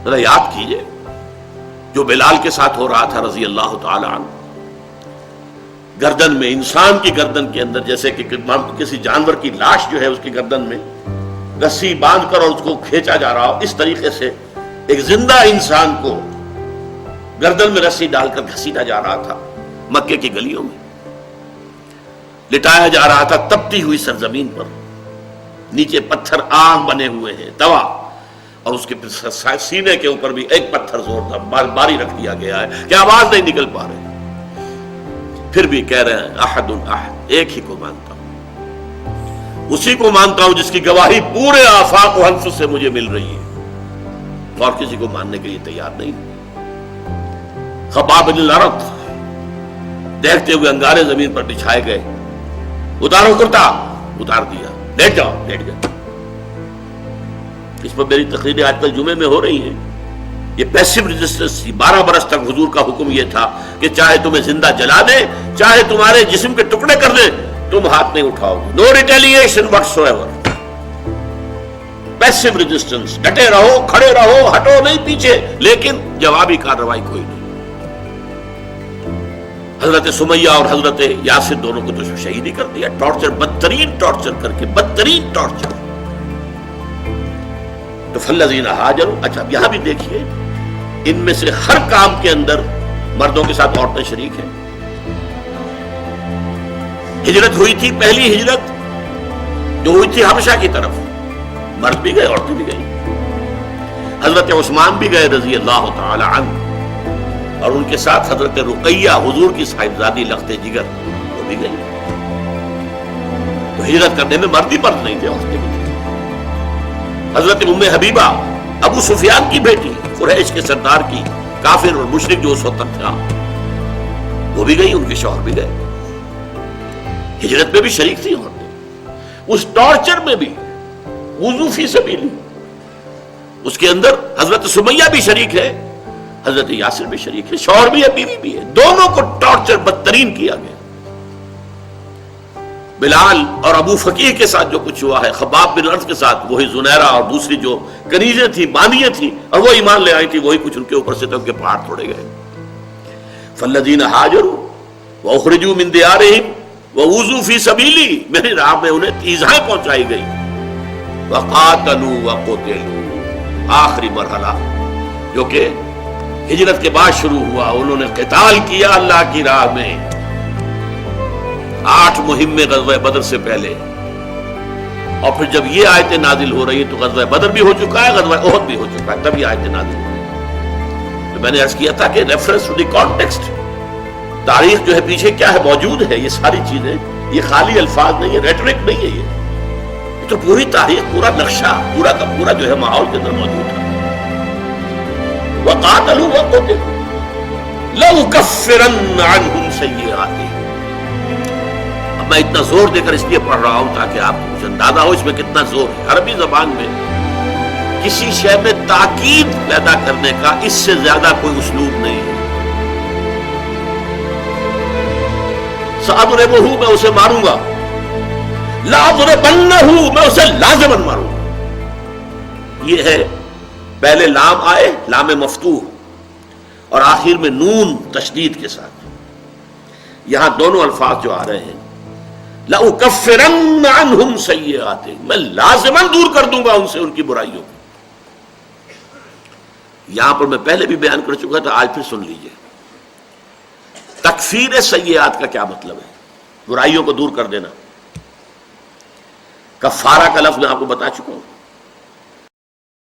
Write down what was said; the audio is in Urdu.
ذرا یاد کیجئے جو بلال کے ساتھ ہو رہا تھا رضی اللہ تعالی عنہ. گردن میں، انسان کی گردن کے اندر جیسے کہ کسی جانور کی لاش جو ہے اس کی گردن میں رسی باندھ کر اور اس کو کھینچا جا رہا ہو، اس طریقے سے ایک زندہ انسان کو گردن میں رسی ڈال کر گھسیٹا جا رہا تھا. مکے کی گلیوں میں لٹایا جا رہا تھا تپتی ہوئی سرزمین پر، نیچے پتھر آگ بنے ہوئے ہیں توا، اور اس کے سینے کے اوپر بھی ایک پتھر زوردار باری رکھ دیا گیا ہے کہ آواز نہیں نکل پا رہے. پھر بھی کہہ رہے ہیں احد احد، ایک ہی کو مانتا ہوں، اسی کو مانتا ہوں جس کی گواہی پورے آفاق و انفس سے مجھے مل رہی ہے، اور کسی کو ماننے کے لیے تیار نہیں. خباب بن الارت دیکھتے ہوئے انگارے زمین پر بچھائے گئے. اتارو کرتا، اتار دیا. لیٹ جاؤ، لیٹ گئے. اس پر میری تقریریں آج کل جمعے میں ہو رہی ہیں. یہ پیسو ریزسٹنس تھی. 12 برس تک حضور کا حکم یہ تھا کہ چاہے تمہیں زندہ جلا دے، چاہے تمہارے جسم کے ٹکڑے کر دے، تم ہاتھ نہیں اٹھاؤ گے. No retaliation whatsoever. Passive resistance, ڈٹے رہو، کھڑے رہو، ہٹو نہیں پیچھے، لیکن جوابی کارروائی کوئی نہیں. حضرت سمیہ اور حضرت یاسر دونوں کو تو شہید ہی کر دیا، ٹارچر، بدترین ٹارچر کر کے، بدترین ٹارچر. تو فالذین ہاجروا. اچھا یہاں بھی دیکھیے ان میں سے ہر کام کے اندر مردوں کے ساتھ عورتیں شریک ہیں. ہجرت ہوئی تھی، پہلی ہجرت جو ہوئی تھی حبشہ کی طرف، مرد بھی گئے، عورتیں بھی گئی. حضرت عثمان بھی گئے رضی اللہ تعالی عنہ، اور ان کے ساتھ حضرت رقیہ حضور کی صاحبزادی لخت جگر، وہ بھی گئی. تو ہجرت کرنے میں مرد ہی مرد نہیں تھے، عورتیں بھی تھیں. حضرت ام حبیبہ ابو سفیان کی بیٹی، قریش کے سردار کی، کافر اور مشرک جو اس وقت تک تھا، وہ بھی گئی، ان کے شوہر بھی گئے. ہجرت میں بھی شریک تھی عورتیں. اس ٹارچر میں بھی وضو فی سبیل، اس کے اندر حضرت سمیہ بھی شریک ہے، حضرت یاسر بھی شریک ہے، شوہر بھی ہے، بیوی بھی ہے. دونوں کو ٹارچر بدترین کیا گیا. بلال اور ابو فقیہ کے ساتھ جو کچھ ہوا ہے، خباب بن الارت کے ساتھ وہی زنیرہ اور دوسری جو کنیزیں تھیں، باندیاں تھیں، اور وہ ایمان لے آئی تھی، وہی کچھ ان کے اوپر سے تو ان کے پہاڑ توڑے گئے. فالذین ہاجروا واخرجوا من دیارہم ووذوا فی سبیلی، میری راہ میں انہیں ایذائیں پہنچائی گئی. وقاتلوا وقتلوا، آخری مرحلہ جو کہ ہجرت کے بعد شروع ہوا، انہوں نے قتال کیا اللہ کی راہ میں. 8 مہم میں غزوہ بدر سے پہلے، اور پھر جب یہ آیتیں نازل ہو رہی ہیں تو غزوہ بدر بھی ہو چکا ہے، غزوہ احد بھی ہو چکا ہے، تب یہ آیتیں نازل ہو رہی ہیں. تو میں نے عرض کیا تھا کہ ریفرنس ٹو دی کانٹیکسٹ، تاریخ جو ہے پیچھے کیا ہے موجود ہے. یہ ساری چیزیں یہ خالی الفاظ نہیں ہے، ریٹرک نہیں ہے، یہ تو پوری تاریخ، پورا نقشہ، پورا کا پورا جو ہے ماحول کے اندر موجود ہے. وقاتلوا وقتلوا لأكفرن عنهم سیئاتهم. اب میں اتنا زور دے کر اس لیے پڑھ رہا ہوں تاکہ آپ کو کچھ اندازہ ہو اس میں کتنا زور ہے. عربی زبان میں کسی شے میں تاکید پیدا کرنے کا اس سے زیادہ کوئی اسلوب نہیں ہے. سأضربہ، میں اسے ماروں گا. لأضربنہ، میں اسے لازماً ماروں گا. یہ ہے پہلے لام آئے، لام مفتوح، اور آخر میں نون تشدید کے ساتھ. یہاں دونوں الفاظ جو آ رہے ہیں، لأکفرن عنہم سیئاتہم، میں لازماً دور کر دوں گا ان سے ان کی برائیوں کو. یہاں پر میں پہلے بھی بیان کر چکا تھا، آج پھر سن لیجئے. تکفیر سیئات کا کیا مطلب ہے؟ برائیوں کو دور کر دینا. کفارہ کا لفظ میں آپ کو بتا چکا ہوں.